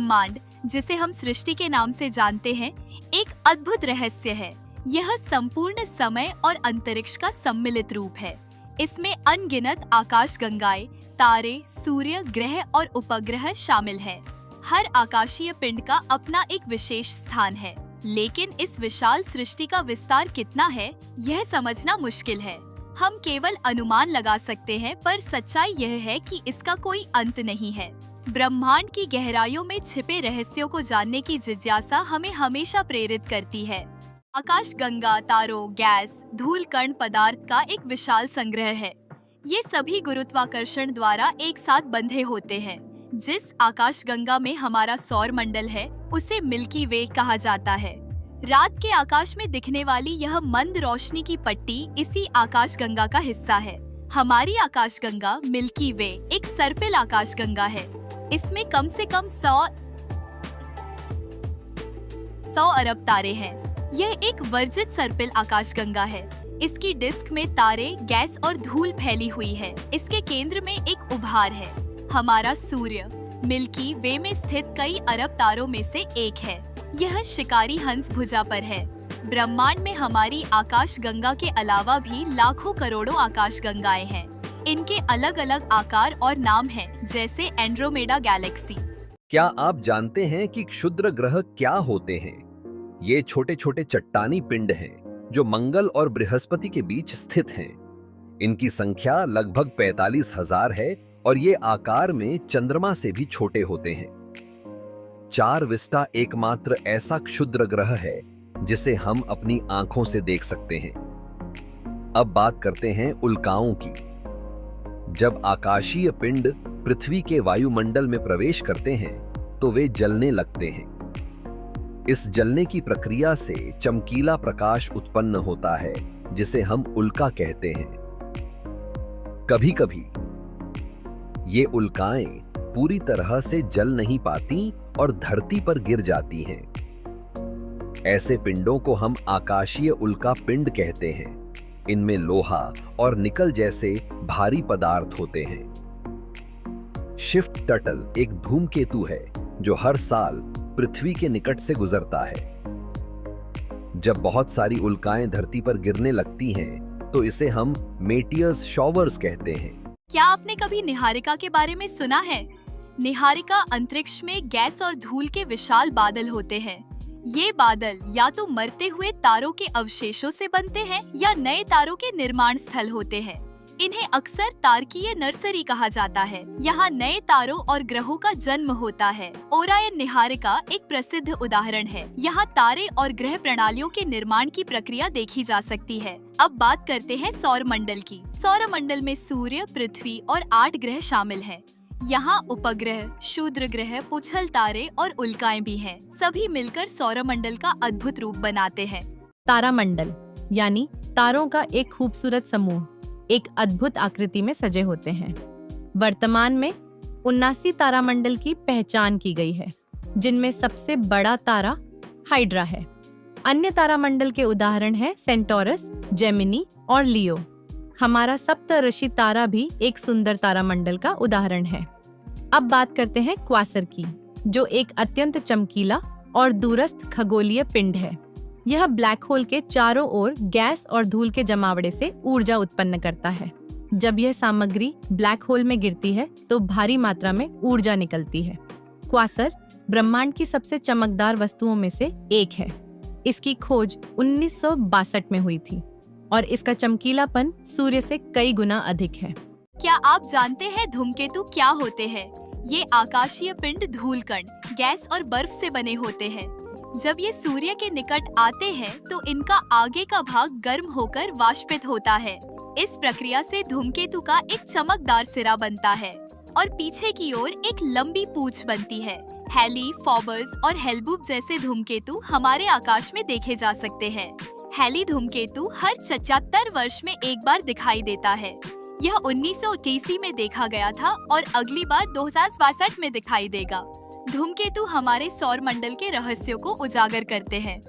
ब्रह्मांड, जिसे हम सृष्टि के नाम से जानते हैं, एक अद्भुत रहस्य है। यह संपूर्ण समय और अंतरिक्ष का सम्मिलित रूप है। इसमें अनगिनत आकाशगंगाएं, तारे, सूर्य, ग्रह और उपग्रह शामिल हैं। हर आकाशीय पिंड का अपना एक विशेष स्थान है, लेकिन इस विशाल सृष्टि का विस्तार कितना है, यह समझना मुश्किल है। हम केवल अनुमान लगा सकते हैं, पर सच्चाई यह है कि इसका कोई अंत नहीं है। ब्रह्मांड की गहराइयों में छिपे रहस्यों को जानने की जिज्ञासा हमें हमेशा प्रेरित करती है। आकाशगंगा तारों, गैस, धूल कण पदार्थ का एक विशाल संग्रह है। ये सभी गुरुत्वाकर्षण द्वारा एक साथ बंधे होते हैं। जिस आकाशगंगा में हमारा सौर मंडल है, उसे मिल्की वे कहा जाता है। रात के आकाश में दिखने वाली यह मंद रोशनी की पट्टी इसी आकाशगंगा का हिस्सा है। हमारी आकाशगंगा मिल्की वे एक सर्पिल आकाशगंगा है। इसमें कम से कम 100 अरब तारे हैं। यह एक वर्जित सर्पिल आकाशगंगा है। इसकी डिस्क में तारे, गैस और धूल फैली हुई है। इसके केंद्र में एक उभार है। हमारा सूर्य मिल्की वे में स्थित कई अरब तारों में से एक है। यह शिकारी हंस भुजा पर है। ब्रह्मांड में हमारी आकाशगंगा के अलावा भी लाखों करोड़ों आकाशगंगाएं हैं। इनके अलग अलग आकार और नाम हैं, जैसे एंड्रोमेडा गैलेक्सी। क्या आप जानते हैं कि क्षुद्र ग्रह क्या होते हैं? ये छोटे छोटे चट्टानी पिंड हैं, जो मंगल और बृहस्पति के बीच स्थित हैं। इनकी संख्या लगभग 45,000 है और ये आकार में चंद्रमा से भी छोटे होते हैं। चारविस्टा एकमात्र ऐसा क्षुद्र ग्रह है जिसे हम अपनी आंखों से देख सकते हैं। अब बात करते हैं उल्काओं की। जब आकाशीय पिंड पृथ्वी के वायुमंडल में प्रवेश करते हैं तो वे जलने लगते हैं। इस जलने की प्रक्रिया से चमकीला प्रकाश उत्पन्न होता है, जिसे हम उल्का कहते हैं। कभी-कभी ये उल्काएं पूरी तरह से जल नहीं पाती और धरती पर गिर जाती हैं। ऐसे पिंडों को हम आकाशीय उल्का पिंड कहते हैं। इनमें लोहा और निकल जैसे भारी पदार्थ होते हैं। शिफ्ट टर्टल एक धूमकेतु है जो हर साल पृथ्वी के निकट से गुजरता है। जब बहुत सारी उल्काएं धरती पर गिरने लगती हैं, तो इसे हम मेटियर्स शॉवर्स कहते हैं। क्या आपने कभी निहारिका के बारे में सुना है? निहारिका अंतरिक्ष में गैस और धूल के विशाल बादल होते हैं। ये बादल या तो मरते हुए तारों के अवशेषों से बनते हैं या नए तारों के निर्माण स्थल होते हैं। इन्हें अक्सर तारकीय नर्सरी कहा जाता है। यहाँ नए तारों और ग्रहों का जन्म होता है। ओरायन निहारिका एक प्रसिद्ध उदाहरण है। यहाँ तारे और ग्रह प्रणालियों के निर्माण की प्रक्रिया देखी जा सकती है। अब बात करते हैं सौर मंडल की। सौर मंडल में सूर्य, पृथ्वी और 8 ग्रह शामिल हैं। यहाँ उपग्रह, क्षुद्र ग्रह, पुच्छल तारे और उल्काएं भी हैं। सभी मिलकर सौरमंडल का अद्भुत रूप बनाते हैं। तारामंडल यानी तारों का एक खूबसूरत समूह एक अद्भुत आकृति में सजे होते हैं। वर्तमान में 79 तारामंडल की पहचान की गई है, जिनमें सबसे बड़ा तारा हाइड्रा है। अन्य तारामंडल के उदाहरण हैं सेंटोरस, जेमिनी और लियो। हमारा सप्तऋषि तारा भी एक सुंदर तारामंडल का उदाहरण है। अब बात करते हैं क्वासर की, जो एक अत्यंत चमकीला और दूरस्थ खगोलीय पिंड है। यह ब्लैक होल के चारों ओर गैस और धूल के जमावड़े से ऊर्जा उत्पन्न करता है। जब यह सामग्री ब्लैक होल में गिरती है तो भारी मात्रा में ऊर्जा निकलती है। क्वासर ब्रह्मांड की सबसे चमकदार वस्तुओं में से एक है। इसकी खोज 1962 में हुई थी और इसका चमकीलापन सूर्य से कई गुना अधिक है। क्या आप जानते हैं धूमकेतु क्या होते हैं? ये आकाशीय पिंड धूल कण, गैस और बर्फ से बने होते हैं। जब ये सूर्य के निकट आते हैं तो इनका आगे का भाग गर्म होकर वाष्पित होता है। इस प्रक्रिया से धूमकेतु का एक चमकदार सिरा बनता है और पीछे की ओर एक लंबी पूंछ बनती है। हैली, फॉबर्स और हेलबुब जैसे धूमकेतु हमारे आकाश में देखे जा सकते हैं। हैली धूमकेतु हर 74 वर्ष में एक बार दिखाई देता है। यह 1988 में देखा गया था और अगली बार 2062 में दिखाई देगा। धूमकेतु हमारे सौर मंडल के रहस्यों को उजागर करते हैं।